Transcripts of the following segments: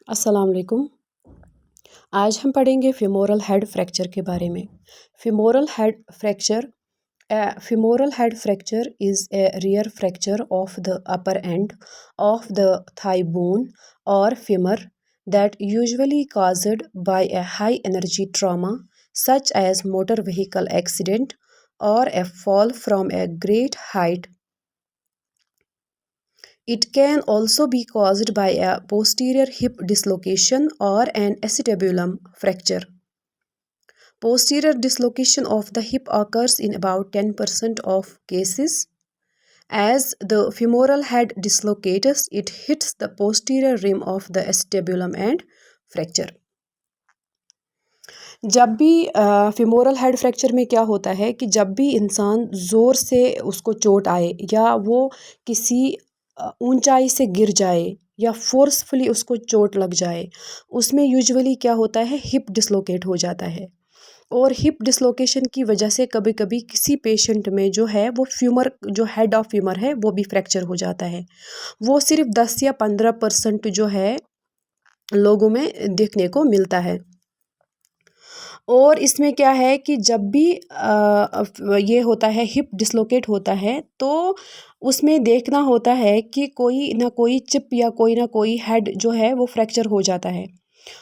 अस्सलाम वालेकुम। आज हम पढ़ेंगे फेमोरल हेड फ्रैक्चर के बारे में। Femoral head fracture femoral head fracture is a rare fracture of the upper end of the thigh bone or femur that usually caused by a high energy trauma such as motor vehicle accident or a fall from a great height. It can also be caused by a posterior hip dislocation or an acetabulum fracture. Posterior dislocation of the hip occurs in about 10% of cases. As the femoral head dislocates, it hits the posterior rim of the acetabulum and fracture. जब भी femoral head fracture में क्या होता है कि जब भी इंसान ज़ोर से उसको चोट आए या वो किसी ऊंचाई से गिर जाए या फोर्सफुली उसको चोट लग जाए, उसमें यूजुअली क्या होता है, हिप डिसलोकेट हो जाता है। और हिप डिसलोकेशन की वजह से कभी कभी किसी पेशेंट में जो है वो फ्यूमर, जो हेड ऑफ फ्यूमर है, वो भी फ्रैक्चर हो जाता है। वो सिर्फ 10 या 15% जो है लोगों में देखने को मिलता है। और इसमें क्या है कि जब भी ये होता है, हिप डिसलोकेट होता है, तो उसमें देखना होता है कि कोई ना कोई चिप या कोई ना कोई हेड जो है वो फ्रैक्चर हो जाता है।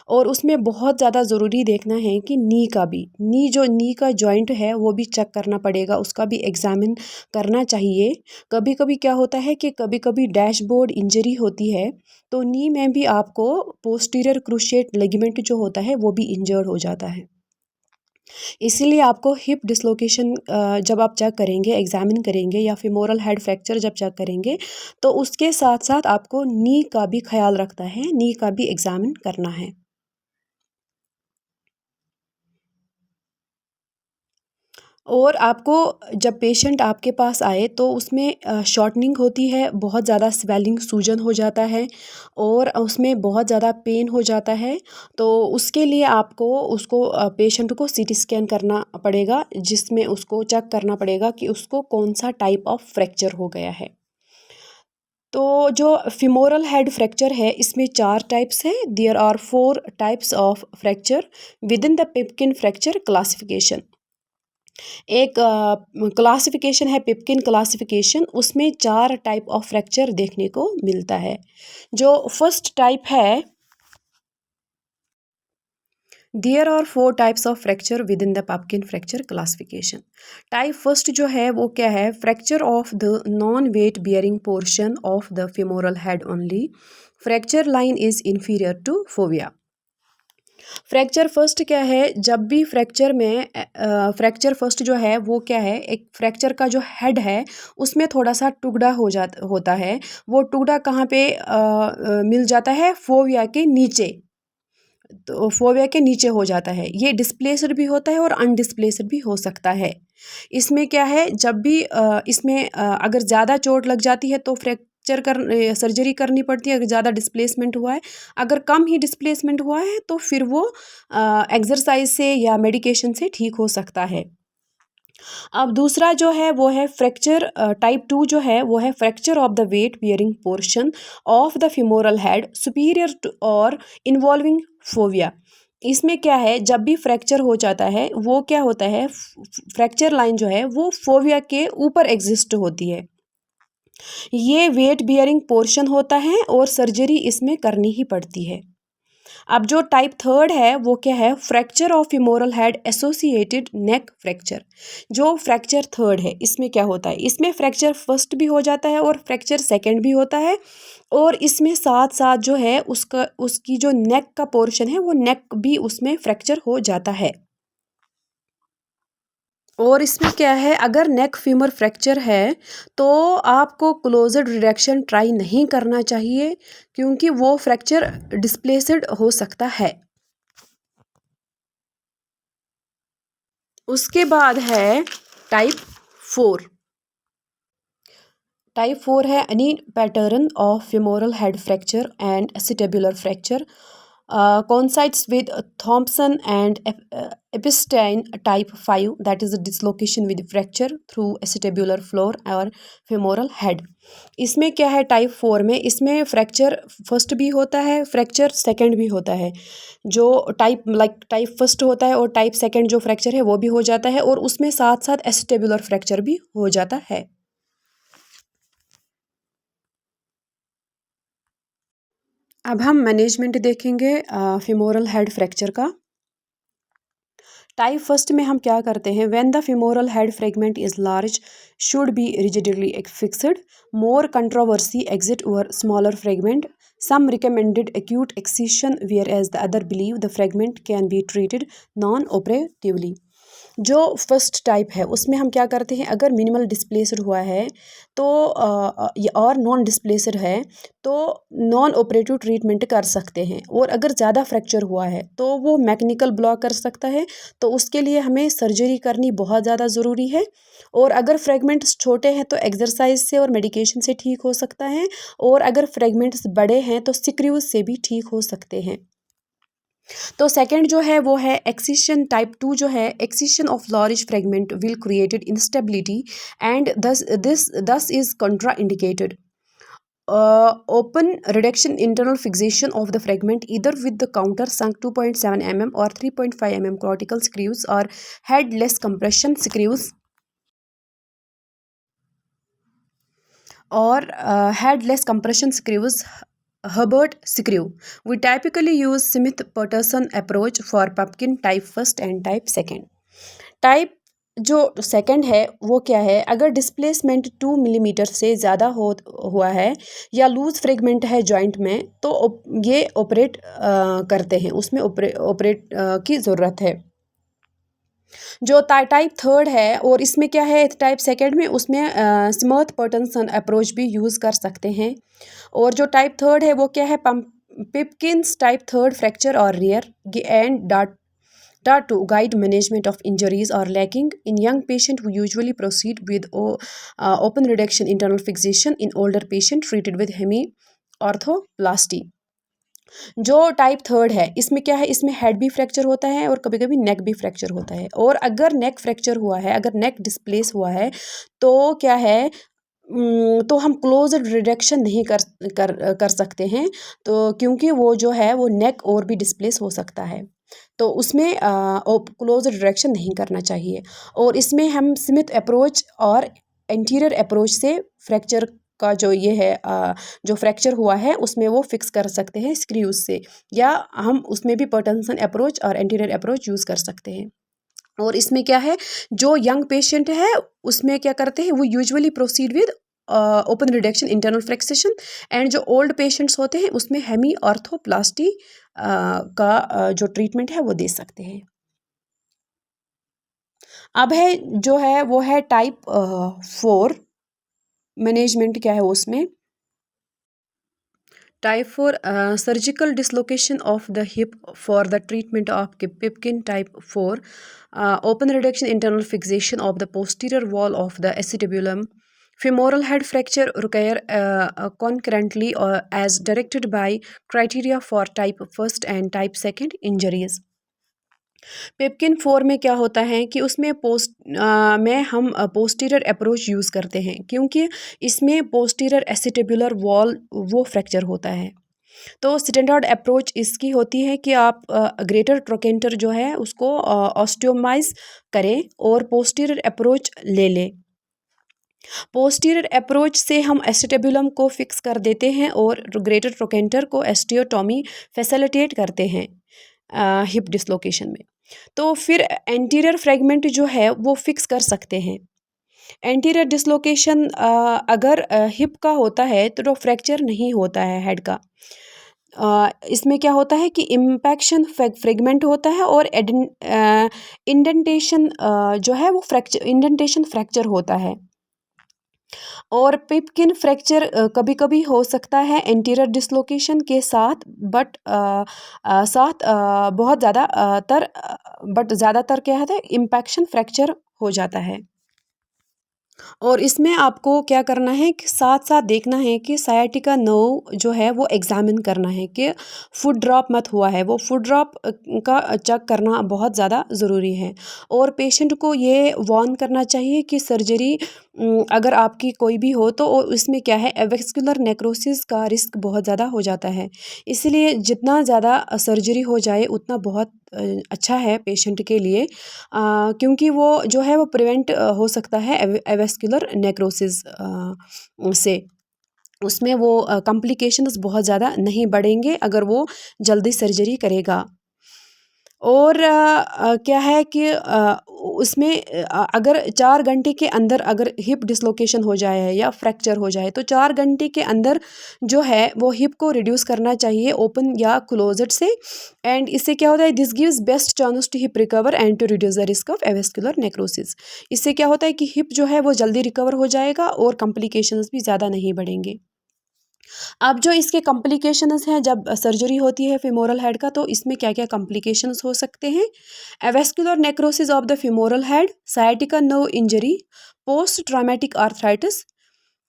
और उसमें बहुत ज़्यादा ज़रूरी देखना है कि नी का भी, नी का जॉइंट है वो भी चेक करना पड़ेगा, उसका भी एग्जामिन करना चाहिए। कभी कभी क्या होता है कि कभी कभी डैशबोर्ड इंजरी होती है, तो नी में भी आपको पोस्टीरियर क्रूशिएट लिगामेंट जो होता है वो भी इंजर्ड हो जाता है। इसीलिए आपको हिप डिसलोकेशन जब आप चेक करेंगे, एग्जामिन करेंगे, या फेमोरल हेड फ्रैक्चर जब चेक करेंगे, तो उसके साथ साथ आपको नी का भी ख्याल रखना है, नी का भी एग्जामिन करना है। और आपको जब पेशेंट आपके पास आए तो उसमें शॉर्टनिंग होती है, बहुत ज़्यादा स्वेलिंग, सूजन हो जाता है और उसमें बहुत ज़्यादा पेन हो जाता है। तो उसके लिए आपको उसको पेशेंट को सीटी स्कैन करना पड़ेगा, जिसमें उसको चेक करना पड़ेगा कि उसको कौन सा टाइप ऑफ फ्रैक्चर हो गया है। तो जो फिमोरल हेड फ्रैक्चर है, इसमें 4 टाइप्स हैं। There are 4 types of fracture within the Pipkin fracture classification. एक क्लासिफिकेशन है पिपकिन क्लासिफिकेशन, उसमें 4 टाइप ऑफ फ्रैक्चर देखने को मिलता है। जो फर्स्ट टाइप है, there are 4 types of fracture within the Pipkin fracture classification. Type first जो है वो क्या है, fracture of the non weight bearing portion of the femoral head only. Fracture line is inferior to fovea. Fracture first क्या है, जब भी fracture में फ्रैक्चर फर्स्ट जो है वो क्या है, एक फ्रैक्चर का जो हेड है उसमें थोड़ा सा टुकड़ा होता है। वो टुकड़ा कहाँ पे मिल जाता है, फोविया के नीचे। तो फोविया के नीचे हो जाता है। ये डिस्प्लेस्ड भी होता है और अनडिस्प्लेस्ड भी हो सकता है। इसमें क्या है, जब भी इसमें अगर ज़्यादा चोट लग जाती है तो सर्जरी करनी पड़ती है, अगर ज़्यादा डिस्प्लेसमेंट हुआ है। अगर कम ही डिस्प्लेसमेंट हुआ है तो फिर वो एक्सरसाइज से या मेडिकेशन से ठीक हो सकता है। अब दूसरा जो है वो है फ्रैक्चर टाइप 2 जो है वो है fracture of the weight bearing portion of the femoral head superior to और इन्वॉल्विंग फोविया। इसमें क्या है, जब भी फ्रैक्चर हो जाता है वो क्या होता है, फ्रैक्चर लाइन जो है वो फोविया के ऊपर एग्जिस्ट होती है। ये वेट बियरिंग पोर्शन होता है और सर्जरी इसमें करनी ही पड़ती है। अब जो टाइप थर्ड है वो क्या है, fracture of femoral head associated neck fracture. जो फ्रैक्चर थर्ड है इसमें क्या होता है, इसमें फ्रैक्चर फर्स्ट भी हो जाता है और फ्रैक्चर सेकंड भी होता है। और इसमें साथ साथ जो है उसकी जो नेक का पोर्शन है वो नेक भी उसमें फ्रैक्चर हो जाता है। और इसमें क्या है, अगर नेक फीमर फ्रैक्चर है तो आपको क्लोज्ड डिरेक्शन ट्राई नहीं करना चाहिए, क्योंकि वो फ्रैक्चर डिस्प्लेस्ड हो सकता है। उसके बाद है टाइप 4। टाइप 4 है any pattern of femoral head fracture and acetabular fracture coincides with Thompson and Epstein type 5, that is a dislocation with fracture through acetabular floor और femoral head. इसमें क्या है टाइप 4 में, इसमें फ्रैक्चर फर्स्ट भी होता है, फ्रैक्चर सेकंड भी होता है. जो टाइप फर्स्ट होता है और टाइप सेकंड जो फ्रैक्चर है वो भी हो जाता है, और उसमें साथ साथ एसिटेबुलर फ्रैक्चर भी हो जाता है. अब हम मैनेजमेंट देखेंगे फिमोरल हेड फ्रैक्चर का. टाइप फर्स्ट में हम क्या करते हैं, when the femoral head fragment is large should be rigidly fixed. More controversy exit over smaller fragment. Some recommended acute excision whereas the other believe the fragment can be treated non-operatively. जो first type है उसमें हम क्या करते हैं, अगर minimal displaced हुआ है तो और नॉन डिस्प्लेसड है तो नॉन ऑपरेटिव ट्रीटमेंट कर सकते हैं. और अगर ज़्यादा फ्रैक्चर हुआ है तो वो मैकेनिकल ब्लॉक कर सकता है, तो उसके लिए हमें सर्जरी करनी बहुत ज़्यादा ज़रूरी है. और अगर फ्रेगमेंट्स छोटे हैं तो एक्सरसाइज से और मेडिकेशन से ठीक हो सकता है, और अगर फ्रेगमेंट्स बड़े हैं तो सिक्रूज से भी ठीक हो सकते हैं. तो सेकंड जो है वो है एक्सिशन. टाइप 2 जो है, excision of large fragment will created instability and this is contraindicated. Open reduction internal fixation of the fragment either with the counter sunk 2.7 mm or 3.5 mm cortical screws or headless compression screws or headless compression screws, Hubbard screw. We typically use Smith-Patterson approach for pumpkin type first and type second. Type जो second है वो क्या है, अगर displacement 2 millimetre से ज़्यादा हुआ है या लूज फ्रेगमेंट है जॉइंट में, तो ये ऑपरेट करते हैं, उसमें ऑपरेट की ज़रूरत है. जो टाइप थर्ड है और इसमें क्या है, टाइप सेकंड में उसमें स्मिथ पैटर्सन अप्रोच भी यूज़ कर सकते हैं. और जो टाइप थर्ड है वो क्या है, पिपकिंस टाइप थर्ड फ्रैक्चर और rear and dot to guide management of injuries or lacking in young patient who usually proceed with open reduction internal fixation in older patient treated with hemi orthoplasty. जो type third है इसमें क्या है, इसमें head भी fracture होता है और कभी कभी नेक भी फ्रैक्चर होता है. और अगर नेक फ्रैक्चर हुआ है, अगर नेक डिस्प्लेस हुआ है तो क्या है, तो हम क्लोज रिडक्शन नहीं कर सकते हैं, तो क्योंकि वो जो है वो नेक और भी डिस्प्लेस हो सकता है, तो उसमें क्लोज रिडक्शन नहीं करना चाहिए. और इसमें हम स्मिथ अप्रोच और एंटीरियर अप्रोच से फ्रैक्चर का जो ये है जो फ्रैक्चर हुआ है उसमें वो फिक्स कर सकते हैं स्क्रूज से, या हम उसमें भी पैटर्सन अप्रोच और एंटीरियर अप्रोच यूज़ कर सकते हैं. और इसमें क्या है, जो यंग पेशेंट है उसमें क्या करते हैं, वो usually proceed with open reduction internal fixation. And जो ओल्ड पेशेंट्स होते हैं उसमें हेमी ऑर्थोप्लास्टी का जो ट्रीटमेंट है वो दे सकते हैं. अब है जो है वो है टाइप 4 मैनेजमेंट क्या है उसमें. Type 4 surgical dislocation of the hip for the treatment of Pipkin type 4. Open reduction internal fixation of the posterior wall of the acetabulum. Femoral head fracture require concurrently as directed by criteria for type first and type second injuries. पिपकिन 4 में क्या होता है कि उसमें में हम posterior approach use करते हैं, क्योंकि इसमें पोस्टीरियर एसिटिबुलर वॉल वो फ्रैक्चर होता है. तो स्टैंडर्ड अप्रोच इसकी होती है कि आप ग्रेटर ट्रोकेंटर जो है उसको ऑस्टियोमाइज करें और पोस्टीरियर अप्रोच ले लें. पोस्टीरियर अप्रोच से हम एसिटेबुलम को फिक्स कर देते हैं और ग्रेटर ट्रोकेंटर को एस्टियोटॉमी फैसिलिटेट करते हैं हिप डिसलोकेशन में. तो फिर एंटीरियर फ्रेगमेंट जो है वो फिक्स कर सकते हैं. एंटीरियर डिसलोकेशन अगर हिप का होता है तो फ्रैक्चर नहीं होता है हेड का. इसमें क्या होता है कि इम्पैक्शन फ्रेगमेंट होता है और इंडेंटेशन जो है वो इंडेंटेशन फ्रैक्चर होता है. और पिपकिन फ्रैक्चर कभी कभी हो सकता है एंटीरियर डिसलोकेशन के साथ, बट बहुत ज़्यादातर क्या है, इम्पैक्शन फ्रैक्चर हो जाता है. और इसमें आपको क्या करना है कि साथ साथ देखना है कि सायाटिका नर्व जो है वो एग्जामिन करना है कि फुट ड्रॉप मत हुआ है, वो फुट ड्रॉप का चेक करना बहुत ज़्यादा ज़रूरी है। और पेशेंट को ये वार्न करना चाहिए कि सर्जरी अगर आपकी कोई भी हो तो इसमें क्या है, एवेस्कुलर नेक्रोसिस का रिस्क बहुत ज़्यादा हो जाता है। इसलिए जितना ज़्यादा सर्जरी हो जाए उतना बहुत अच्छा है पेशेंट के लिए, क्योंकि वो जो है वो प्रिवेंट हो सकता है एवेस्कुलर नेक्रोसिस से। उसमें वो कॉम्प्लिकेशंस बहुत ज़्यादा नहीं बढ़ेंगे अगर वो जल्दी सर्जरी करेगा। और क्या है कि उसमें अगर 4 घंटे के अंदर अगर हिप डिसलोकेशन हो जाए है या फ्रैक्चर हो जाए तो 4 घंटे के अंदर जो है वो हिप को रिड्यूस करना चाहिए ओपन या क्लोज्ड से। एंड इससे क्या होता है, this gives best chance to hip recover and to reduce the risk of avascular necrosis. इससे क्या होता है कि हिप जो है वो जल्दी रिकवर हो जाएगा और कॉम्प्लिकेशंस भी ज़्यादा नहीं बढ़ेंगे। अब जो इसके कॉम्प्लिकेशंस हैं जब सर्जरी होती है फेमोरल हेड का, तो इसमें क्या क्या कॉम्प्लिकेशंस हो सकते हैं। Avascular necrosis of the femoral head, sciatic nerve injury, post traumatic arthritis,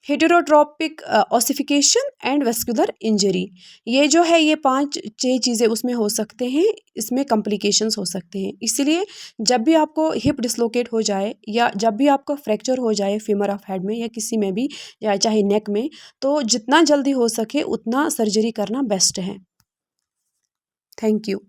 heterotopic ossification and vascular injury. ये जो है ये 5-6 चीज़ें उसमें हो सकते हैं, इसमें कॉम्प्लिकेशंस हो सकते हैं। इसलिए जब भी आपको हिप डिसलोकेट हो जाए या जब भी आपको फ्रैक्चर हो जाए फीमर ऑफ हेड में या किसी में भी, या चाहे नेक में, तो जितना जल्दी हो सके उतना सर्जरी करना बेस्ट है। Thank you.